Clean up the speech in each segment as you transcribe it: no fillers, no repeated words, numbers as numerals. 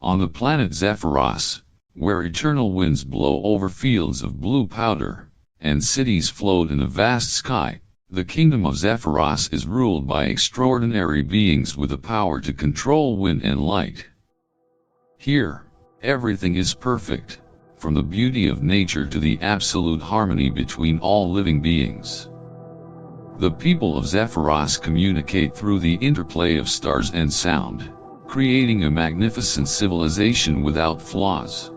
On the planet Zephyros, where eternal winds blow over fields of blue powder, and cities float in a vast sky, the kingdom of Zephyros is ruled by extraordinary beings with the power to control wind and light. Here, everything is perfect, from the beauty of nature to the absolute harmony between all living beings. The people of Zephyros communicate through the interplay of stars and sound, creating a magnificent civilization without flaws.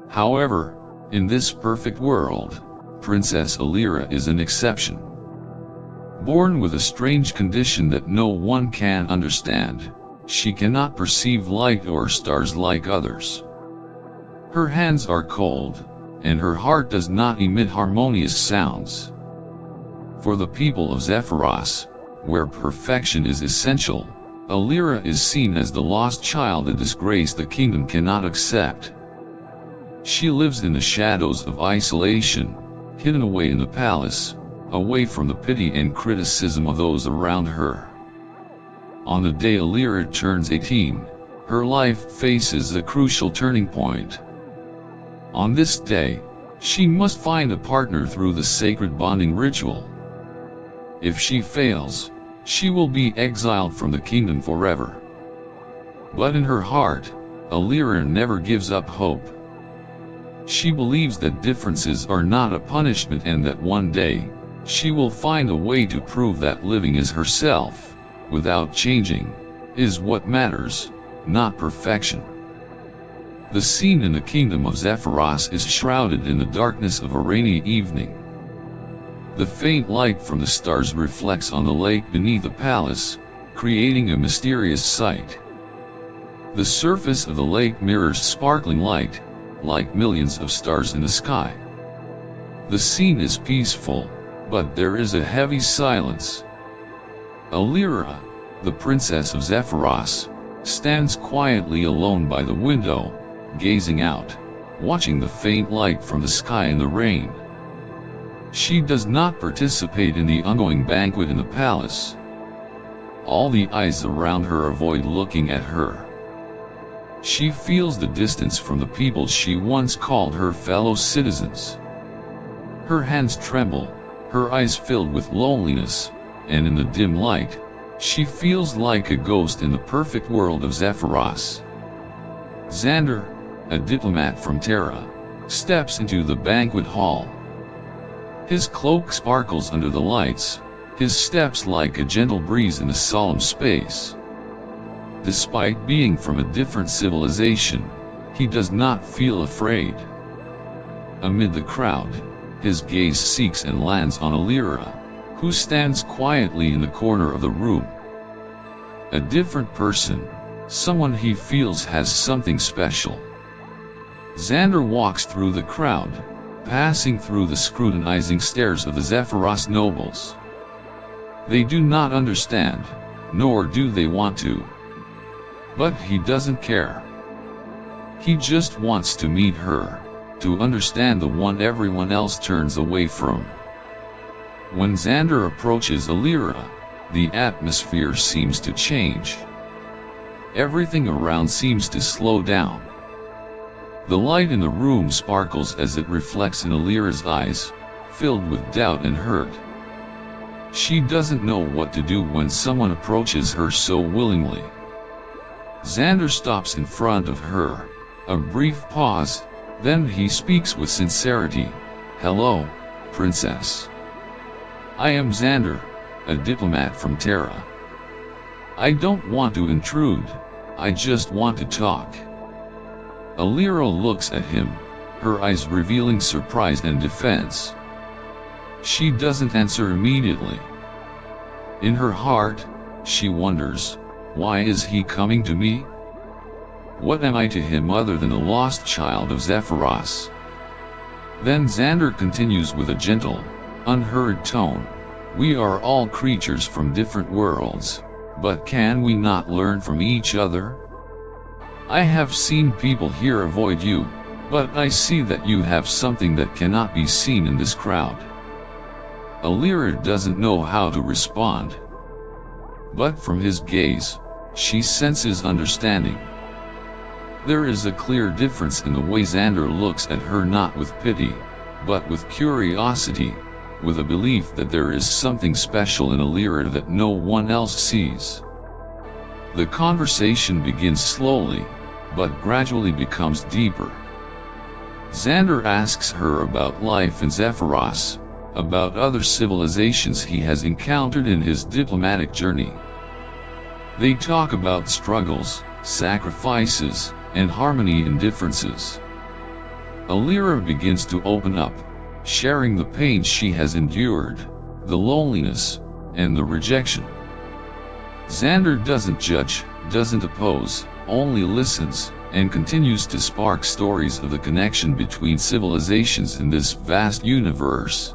However, in this perfect world, Princess Alira is an exception. Born with a strange condition that no one can understand, she cannot perceive light or stars like others. Her hands are cold, and her heart does not emit harmonious sounds. For the people of Zephyros, where perfection is essential, Alira is seen as the lost child, a disgrace the kingdom cannot accept. She lives in the shadows of isolation, hidden away in the palace, away from the pity and criticism of those around her. On the day Alira turns 18, her life faces a crucial turning point. On this day, she must find a partner through the sacred bonding ritual. If she fails, she will be exiled from the kingdom forever. But in her heart, Alira never gives up hope. She believes that differences are not a punishment and that one day, she will find a way to prove that living as herself, without changing, is what matters, not perfection. The scene in the kingdom of Zephyros is shrouded in the darkness of a rainy evening. The faint light from the stars reflects on the lake beneath the palace, creating a mysterious sight. The surface of the lake mirrors sparkling light, like millions of stars in the sky. The scene is peaceful, but there is a heavy silence. Alira, the princess of Zephyros, stands quietly alone by the window, gazing out, watching the faint light from the sky and the rain. She does not participate in the ongoing banquet in the palace. All the eyes around her avoid looking at her. She feels the distance from the people she once called her fellow citizens. Her hands tremble, her eyes filled with loneliness, and in the dim light, she feels like a ghost in the perfect world of Zephyros. Xander, a diplomat from Terra, steps into the banquet hall. His cloak sparkles under the lights, his steps like a gentle breeze in a solemn space. Despite being from a different civilization, he does not feel afraid. Amid the crowd, his gaze seeks and lands on Alira, who stands quietly in the corner of the room. A different person, someone he feels has something special. Xander walks through the crowd, passing through the scrutinizing stares of the Zephyros nobles. They do not understand, nor do they want to. But he doesn't care. He just wants to meet her, to understand the one everyone else turns away from. When Xander approaches Alira, the atmosphere seems to change. Everything around seems to slow down. The light in the room sparkles as it reflects in Alira's eyes, filled with doubt and hurt. She doesn't know what to do when someone approaches her so willingly. Xander stops in front of her, a brief pause, then he speaks with sincerity. "Hello, Princess. I am Xander, a diplomat from Terra. I don't want to intrude, I just want to talk." Alira looks at him, her eyes revealing surprise and defense. She doesn't answer immediately. In her heart, she wonders, why is he coming to me? What am I to him other than a lost child of Zephyros? Then Xander continues with a gentle, unhurried tone. "We are all creatures from different worlds, but can we not learn from each other? I have seen people here avoid you, but I see that you have something that cannot be seen in this crowd." Alira doesn't know how to respond. But from his gaze, she senses understanding. There is a clear difference in the way Xander looks at her, not with pity, but with curiosity, with a belief that there is something special in Alira that no one else sees. The conversation begins slowly, but gradually becomes deeper. Xander asks her about life in Zephyros, about other civilizations he has encountered in his diplomatic journey. They talk about struggles, sacrifices, and harmony in differences. Alira begins to open up, sharing the pain she has endured, the loneliness, and the rejection. Xander doesn't judge, doesn't oppose, only listens, and continues to spark stories of the connection between civilizations in this vast universe.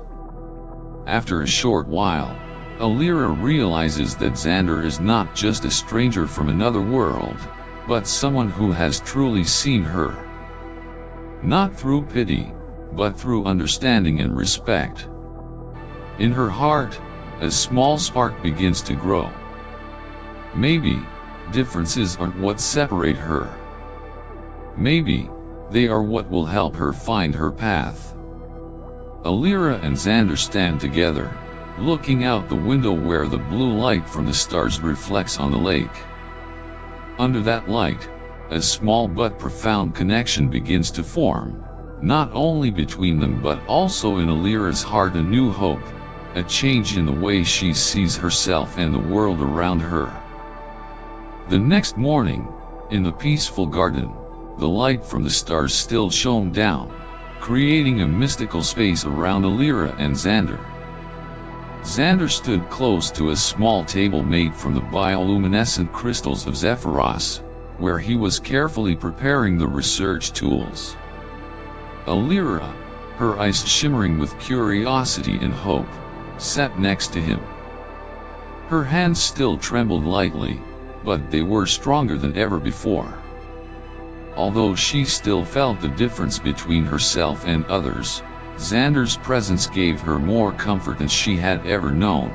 After a short while, Alira realizes that Xander is not just a stranger from another world, but someone who has truly seen her. Not through pity, but through understanding and respect. In her heart, a small spark begins to grow. Maybe differences aren't what separate her. Maybe they are what will help her find her path. Alira and Xander stand together, looking out the window where the blue light from the stars reflects on the lake. Under that light, a small but profound connection begins to form, not only between them but also in Alira's heart. A new hope, a change in the way she sees herself and the world around her. The next morning, in the peaceful garden, the light from the stars still shone down, creating a mystical space around Alira and Xander. Xander stood close to a small table made from the bioluminescent crystals of Zephyros, where he was carefully preparing the research tools. Alira, her eyes shimmering with curiosity and hope, sat next to him. Her hands still trembled lightly, but they were stronger than ever before. Although she still felt the difference between herself and others, Xander's presence gave her more comfort than she had ever known.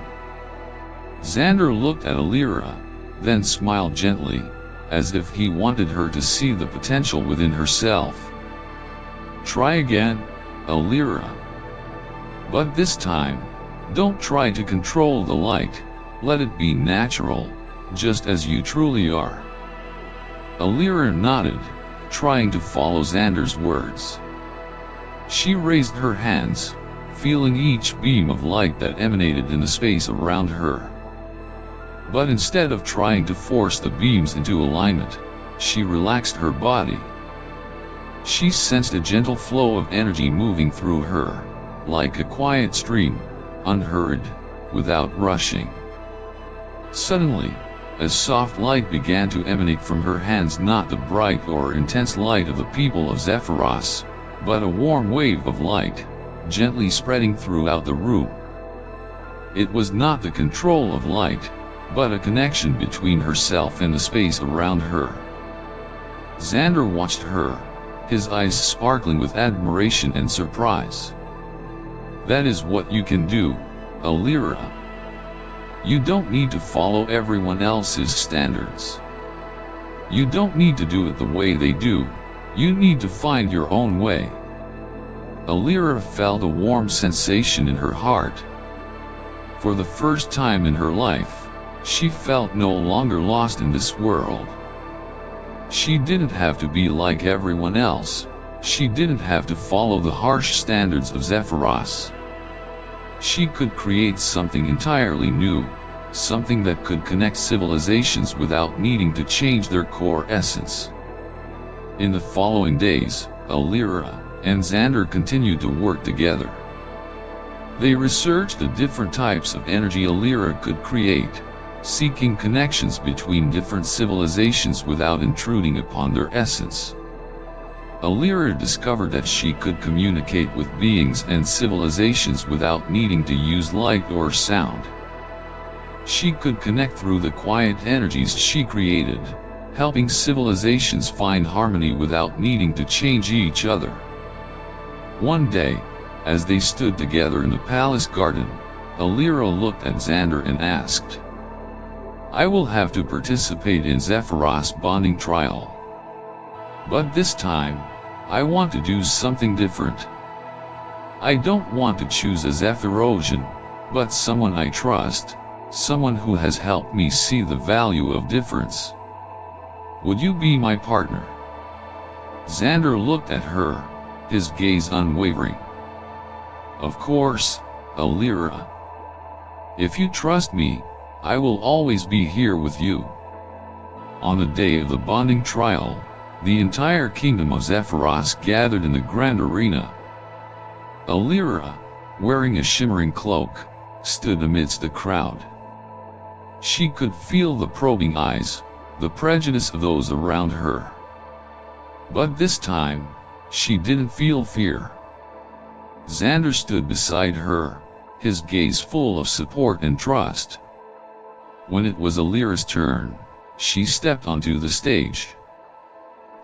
Xander looked at Alira, then smiled gently, as if he wanted her to see the potential within herself. "Try again, Alira. But this time, don't try to control the light, let it be natural, just as you truly are." Alira nodded, trying to follow Xander's words. She raised her hands, feeling each beam of light that emanated in the space around her. But instead of trying to force the beams into alignment, she relaxed her body. She sensed a gentle flow of energy moving through her, like a quiet stream, unhurried, without rushing. Suddenly, a soft light began to emanate from her hands, not the bright or intense light of the people of Zephyros, but a warm wave of light, gently spreading throughout the room. It was not the control of light, but a connection between herself and the space around her. Xander watched her, his eyes sparkling with admiration and surprise. "That is what you can do, Alira. You don't need to follow everyone else's standards. You don't need to do it the way they do, you need to find your own way." Alira felt a warm sensation in her heart. For the first time in her life, she felt no longer lost in this world. She didn't have to be like everyone else, she didn't have to follow the harsh standards of Zephyros. She could create something entirely new, something that could connect civilizations without needing to change their core essence. In the following days, Alira and Xander continued to work together. They researched the different types of energy Alira could create, seeking connections between different civilizations without intruding upon their essence. Alira discovered that she could communicate with beings and civilizations without needing to use light or sound. She could connect through the quiet energies she created, helping civilizations find harmony without needing to change each other. One day, as they stood together in the palace garden, Alira looked at Xander and asked, "I will have to participate in Zephyros' bonding trial. But this time, I want to do something different. I don't want to choose a Zephyrosian, but someone I trust, someone who has helped me see the value of difference. Would you be my partner? Xander looked at her, his gaze unwavering. Of course, Alira. If you trust me, I will always be here with you. On the day of the bonding trial, the entire kingdom of Zephyros gathered in the grand arena. Alira, wearing a shimmering cloak, stood amidst the crowd. She could feel the probing eyes, the prejudice of those around her. But this time, she didn't feel fear. Xander stood beside her, his gaze full of support and trust. When it was Alira's turn, she stepped onto the stage.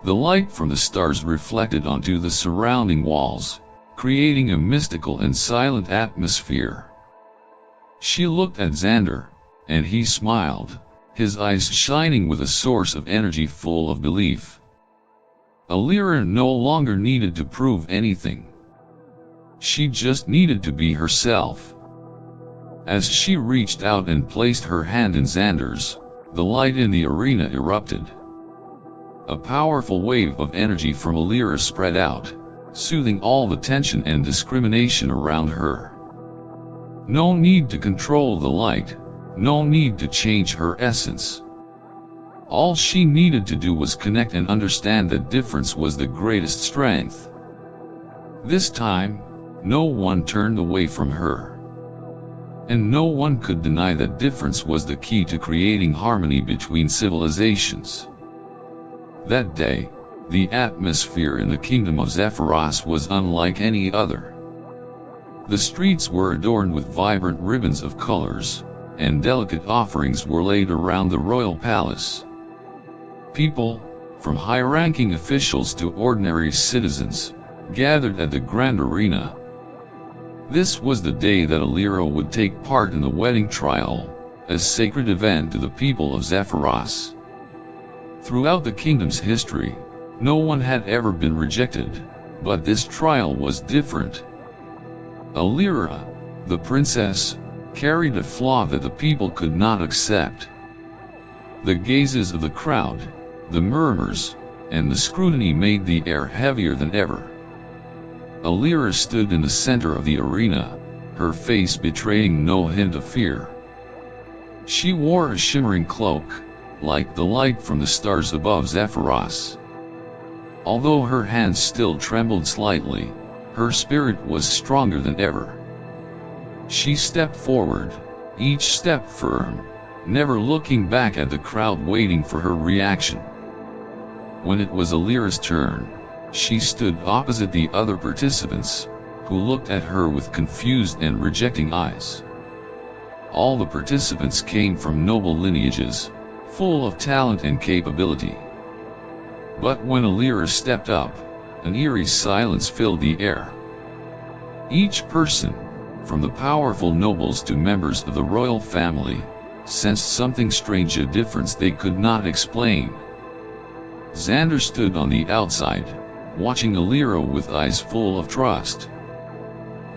The light from the stars reflected onto the surrounding walls, creating a mystical and silent atmosphere. She looked at Xander, and he smiled, his eyes shining with a source of energy full of belief. Alira no longer needed to prove anything. She just needed to be herself. As she reached out and placed her hand in Xander's, the light in the arena erupted. A powerful wave of energy from Alira spread out, soothing all the tension and discrimination around her. No need to control the light, no need to change her essence. All she needed to do was connect and understand that difference was the greatest strength. This time, no one turned away from her. And no one could deny that difference was the key to creating harmony between civilizations. That day, the atmosphere in the kingdom of Zephyros was unlike any other. The streets were adorned with vibrant ribbons of colors, and delicate offerings were laid around the royal palace. People, from high-ranking officials to ordinary citizens, gathered at the grand arena. This was the day that Alira would take part in the wedding trial, a sacred event to the people of Zephyros. Throughout the kingdom's history, no one had ever been rejected, but this trial was different. Alira, the princess, carried a flaw that the people could not accept. The gazes of the crowd, the murmurs, and the scrutiny made the air heavier than ever. Alira stood in the center of the arena, her face betraying no hint of fear. She wore a shimmering cloak, like the light from the stars above Zephyros. Although her hands still trembled slightly, her spirit was stronger than ever. She stepped forward, each step firm, never looking back at the crowd waiting for her reaction. When it was Alira's turn, she stood opposite the other participants, who looked at her with confused and rejecting eyes. All the participants came from noble lineages, full of talent and capability. But when Alira stepped up, an eerie silence filled the air. Each person, from the powerful nobles to members of the royal family, sensed something strange, a difference they could not explain. Xander stood on the outside, watching Alira with eyes full of trust.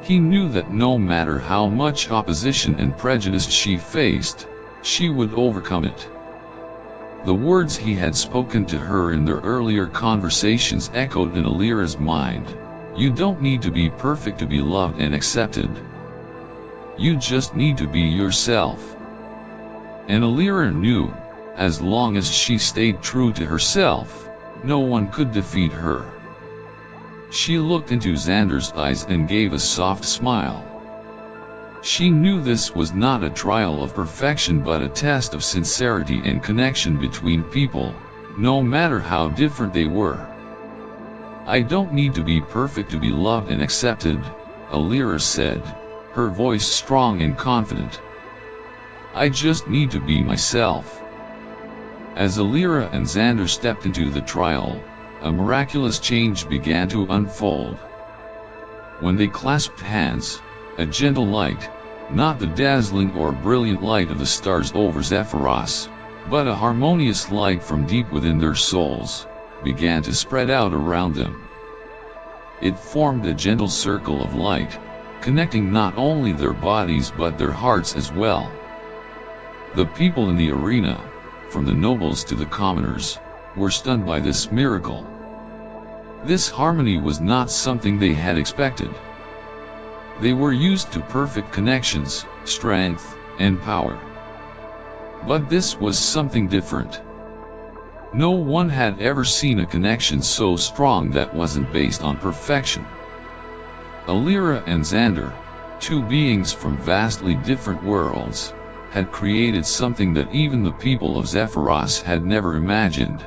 He knew that no matter how much opposition and prejudice she faced, she would overcome it. The words he had spoken to her in their earlier conversations echoed in Alira's mind. You don't need to be perfect to be loved and accepted. You just need to be yourself. And Alira knew, as long as she stayed true to herself, no one could defeat her. She looked into Xander's eyes and gave a soft smile. She knew this was not a trial of perfection but a test of sincerity and connection between people, no matter how different they were. I don't need to be perfect to be loved and accepted, Alira said, her voice strong and confident. I just need to be myself. As Alira and Xander stepped into the trial, a miraculous change began to unfold. When they clasped hands, a gentle light, not the dazzling or brilliant light of the stars over Zephyros, but a harmonious light from deep within their souls, began to spread out around them. It formed a gentle circle of light, connecting not only their bodies but their hearts as well. The people in the arena, from the nobles to the commoners, were stunned by this miracle. This harmony was not something they had expected. They were used to perfect connections, strength, and power. But this was something different. No one had ever seen a connection so strong that wasn't based on perfection. Alira and Xander, two beings from vastly different worlds, had created something that even the people of Zephyros had never imagined.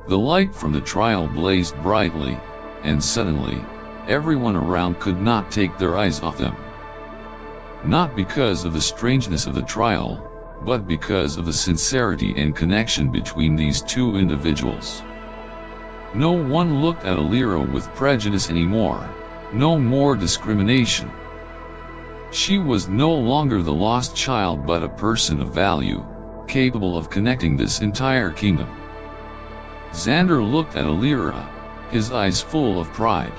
The light from the trial blazed brightly, and suddenly, everyone around could not take their eyes off them. Not because of the strangeness of the trial, but because of the sincerity and connection between these two individuals. No one looked at Alira with prejudice anymore, no more discrimination. She was no longer the lost child but a person of value, capable of connecting this entire kingdom. Xander looked at Alira, his eyes full of pride.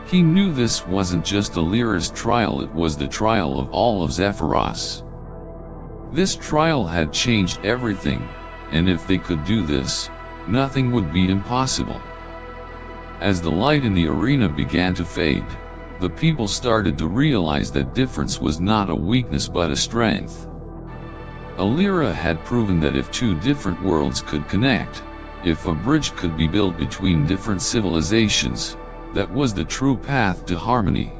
He knew this wasn't just Alira's trial, it was the trial of all of Zephyros. This trial had changed everything, and if they could do this, nothing would be impossible. As the light in the arena began to fade, the people started to realize that difference was not a weakness but a strength. Alira had proven that if two different worlds could connect, if a bridge could be built between different civilizations, that was the true path to harmony.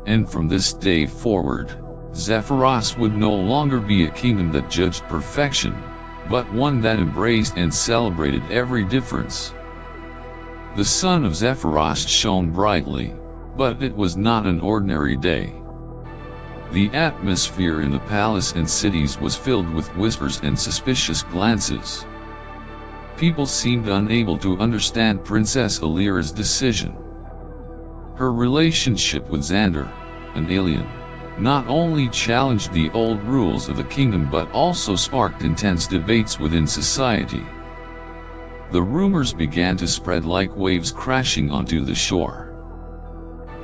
And from this day forward, Zephyros would no longer be a kingdom that judged perfection, but one that embraced and celebrated every difference. The sun of Zephyros shone brightly, but it was not an ordinary day. The atmosphere in the palace and cities was filled with whispers and suspicious glances. People seemed unable to understand Princess Alira's decision. Her relationship with Xander, an alien, not only challenged the old rules of the kingdom but also sparked intense debates within society. The rumors began to spread like waves crashing onto the shore.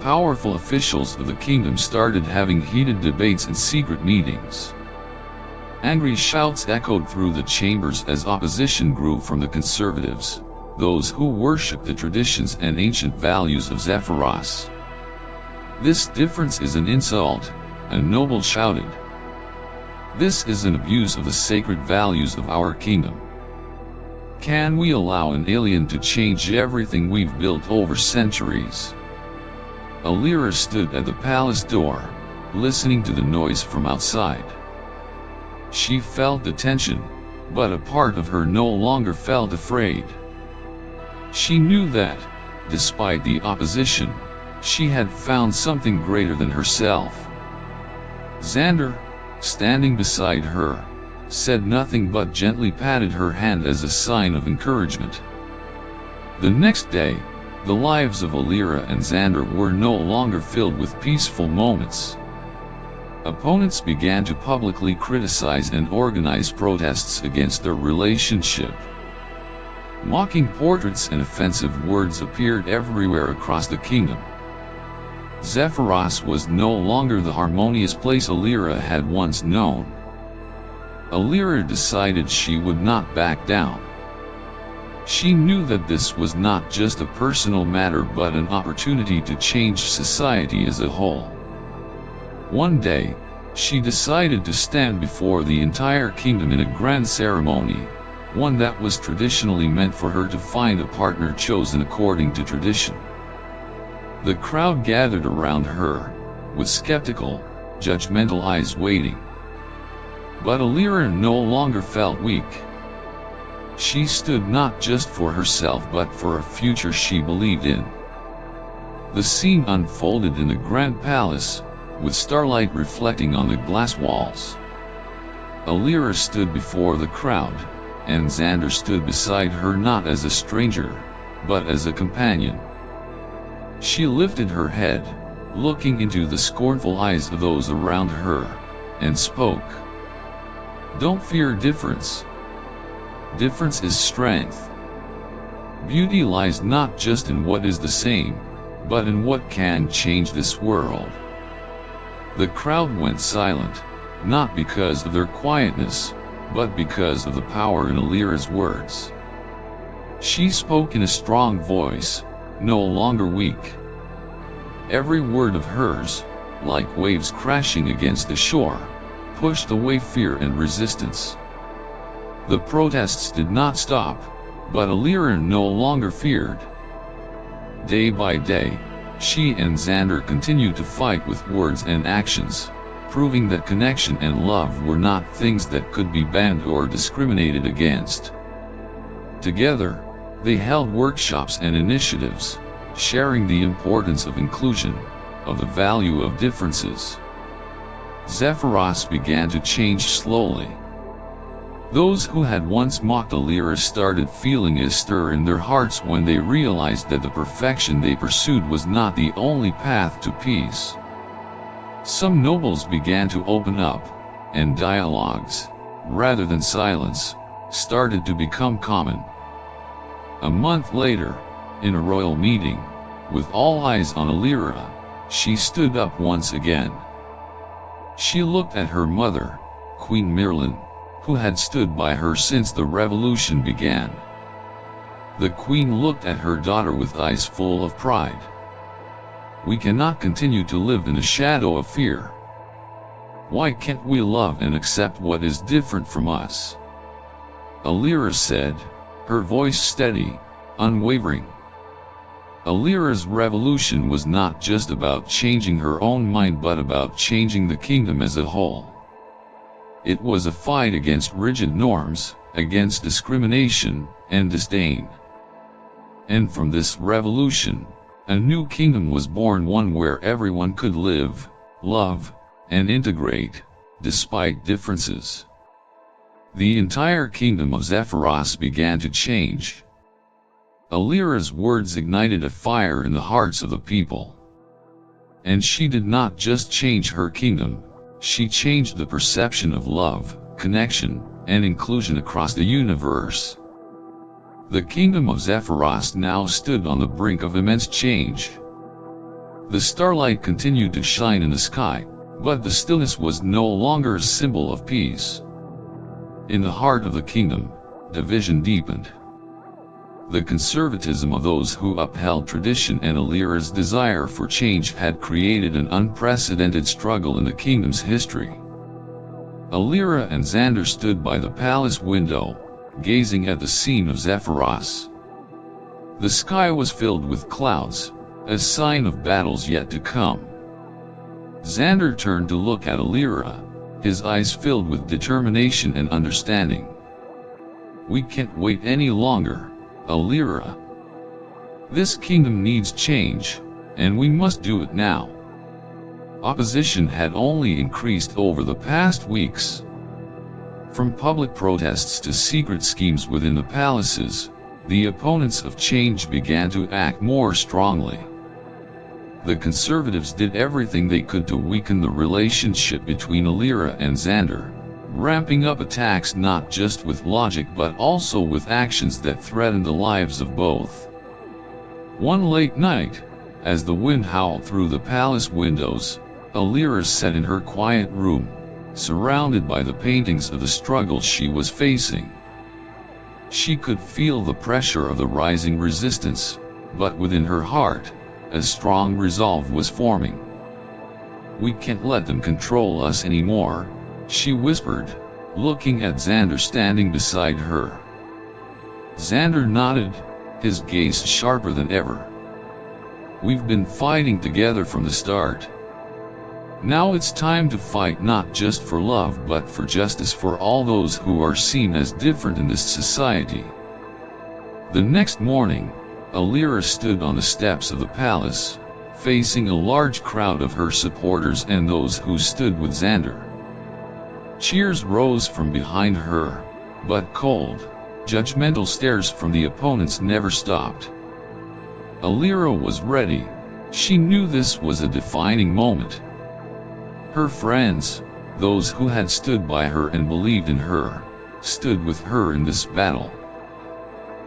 Powerful officials of the kingdom started having heated debates and secret meetings. Angry shouts echoed through the chambers as opposition grew from the conservatives, those who worship the traditions and ancient values of Zephyros. "This difference is an insult," a noble shouted. "This is an abuse of the sacred values of our kingdom. Can we allow an alien to change everything we've built over centuries?" Alira stood at the palace door, listening to the noise from outside. She felt the tension, but a part of her no longer felt afraid. She knew that, despite the opposition, she had found something greater than herself. Xander, standing beside her, said nothing but gently patted her hand as a sign of encouragement. The next day, the lives of Alira and Xander were no longer filled with peaceful moments. Opponents began to publicly criticize and organize protests against their relationship. Mocking portraits and offensive words appeared everywhere across the kingdom. Zephyros was no longer the harmonious place Alira had once known. Alira decided she would not back down. She knew that this was not just a personal matter but an opportunity to change society as a whole. One day, she decided to stand before the entire kingdom in a grand ceremony, one that was traditionally meant for her to find a partner chosen according to tradition. The crowd gathered around her, with skeptical, judgmental eyes waiting. But Alira no longer felt weak. She stood not just for herself but for a future she believed in. The scene unfolded in the grand palace, with starlight reflecting on the glass walls. Alira stood before the crowd, and Xander stood beside her not as a stranger, but as a companion. She lifted her head, looking into the scornful eyes of those around her, and spoke. "Don't fear difference. Difference is strength. Beauty lies not just in what is the same, but in what can change this world. The crowd went silent, not because of their quietness, but because of the power in Alira's words. She spoke in a strong voice, no longer weak. Every word of hers, like waves crashing against the shore, pushed away fear and resistance. The protests did not stop, but Alira no longer feared. Day by day, she and Xander continued to fight with words and actions, proving that connection and love were not things that could be banned or discriminated against. Together, they held workshops and initiatives, sharing the importance of inclusion, of the value of differences. Zephyros began to change slowly. Those who had once mocked Alira started feeling a stir in their hearts when they realized that the perfection they pursued was not the only path to peace. Some nobles began to open up, and dialogues, rather than silence, started to become common. A month later, in a royal meeting, with all eyes on Alira, she stood up once again. She looked at her mother, Queen Mirlin, who had stood by her since the revolution began. The queen looked at her daughter with eyes full of pride. We cannot continue to live in a shadow of fear. Why can't we love and accept what is different from us? Alira said, her voice steady, unwavering. Alira's revolution was not just about changing her own mind but about changing the kingdom as a whole. It was a fight against rigid norms, against discrimination and disdain. And from this revolution, a new kingdom was born, one where everyone could live, love, and integrate, despite differences. The entire kingdom of Zephyros began to change. Alira's words ignited a fire in the hearts of the people. And she did not just change her kingdom, she changed the perception of love, connection, and inclusion across the universe. The kingdom of Zephyros now stood on the brink of immense change. The starlight continued to shine in the sky, but the stillness was no longer a symbol of peace. In the heart of the kingdom, division deepened. The conservatism of those who upheld tradition and Alira's desire for change had created an unprecedented struggle in the kingdom's history. Alira and Xander stood by the palace window, gazing at the scene of Zephyros. The sky was filled with clouds, a sign of battles yet to come. Xander turned to look at Alira, his eyes filled with determination and understanding. We can't wait any longer, Alira. This kingdom needs change, and we must do it now. Opposition had only increased over the past weeks. From public protests to secret schemes within the palaces, the opponents of change began to act more strongly. The conservatives did everything they could to weaken the relationship between Alira and Xander, ramping up attacks not just with logic but also with actions that threatened the lives of both. One late night, as the wind howled through the palace windows, Alira sat in her quiet room, surrounded by the paintings of the struggle she was facing. She could feel the pressure of the rising resistance, but within her heart, a strong resolve was forming. We can't let them control us anymore, she whispered, looking at Xander standing beside her. Xander nodded, his gaze sharper than ever. We've been fighting together from the start. Now it's time to fight not just for love but for justice for all those who are seen as different in this society. The next morning, Alira stood on the steps of the palace, facing a large crowd of her supporters and those who stood with Xander. Cheers rose from behind her, but cold, judgmental stares from the opponents never stopped. Alira was ready. She knew this was a defining moment. Her friends, those who had stood by her and believed in her, stood with her in this battle.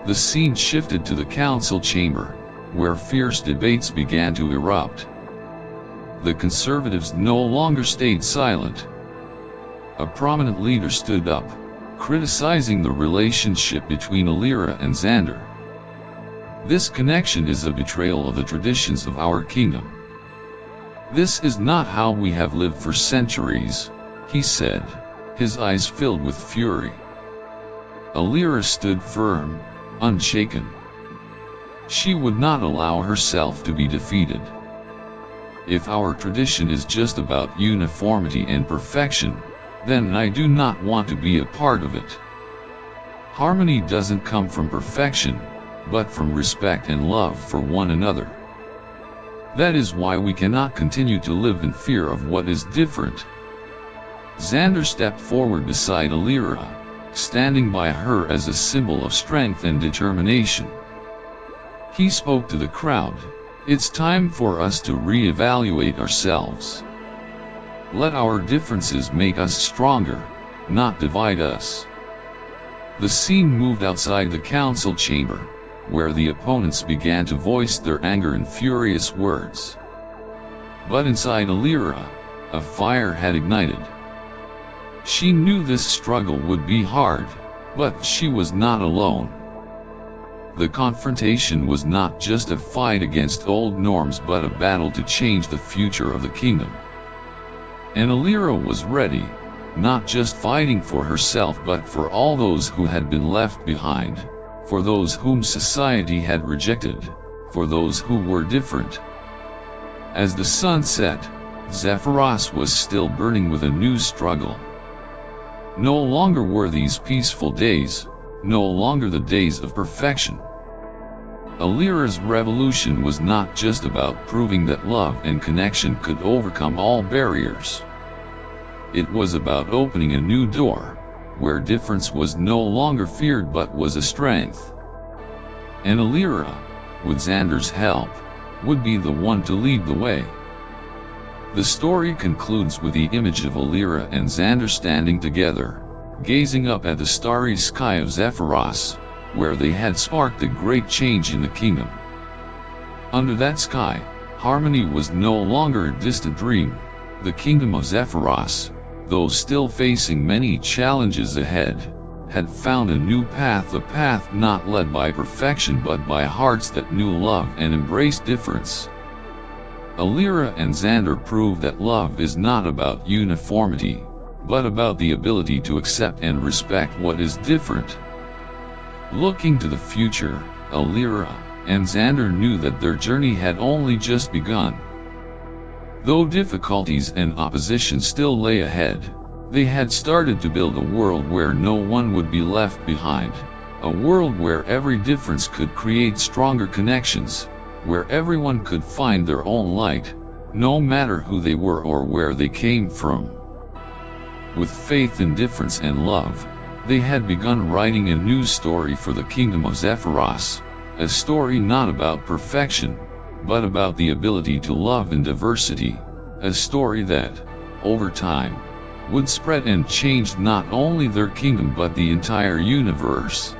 The scene shifted to the council chamber, where fierce debates began to erupt. The conservatives no longer stayed silent. A prominent leader stood up, criticizing the relationship between Alira and Xander. "This connection is a betrayal of the traditions of our kingdom. This is not how we have lived for centuries," he said, his eyes filled with fury. Alira stood firm, unshaken. She would not allow herself to be defeated. "If our tradition is just about uniformity and perfection, then I do not want to be a part of it. Harmony doesn't come from perfection, but from respect and love for one another. That is why we cannot continue to live in fear of what is different." Xander stepped forward beside Alira, standing by her as a symbol of strength and determination. He spoke to the crowd, "It's time for us to re-evaluate ourselves. Let our differences make us stronger, not divide us." The scene moved outside the council chamber, where the opponents began to voice their anger in furious words. But inside Alira, a fire had ignited. She knew this struggle would be hard, but she was not alone. The confrontation was not just a fight against old norms but a battle to change the future of the kingdom. And Alira was ready, not just fighting for herself but for all those who had been left behind, for those whom society had rejected, for those who were different. As the sun set, Zephyros was still burning with a new struggle. No longer were these peaceful days, no longer the days of perfection. Alira's revolution was not just about proving that love and connection could overcome all barriers. It was about opening a new door, where difference was no longer feared but was a strength. And Alira, with Xander's help, would be the one to lead the way. The story concludes with the image of Alira and Xander standing together, gazing up at the starry sky of Zephyros, where they had sparked a great change in the kingdom. Under that sky, harmony was no longer a distant dream. The kingdom of Zephyros, though still facing many challenges ahead, had found a new path, a path not led by perfection but by hearts that knew love and embraced difference. Alira and Xander proved that love is not about uniformity, but about the ability to accept and respect what is different. Looking to the future, Alira and Xander knew that their journey had only just begun. Though difficulties and opposition still lay ahead, they had started to build a world where no one would be left behind, a world where every difference could create stronger connections, where everyone could find their own light, no matter who they were or where they came from. With faith in difference and love, they had begun writing a new story for the kingdom of Zephyros, a story not about perfection, but about the ability to love in diversity, a story that, over time, would spread and change not only their kingdom but the entire universe.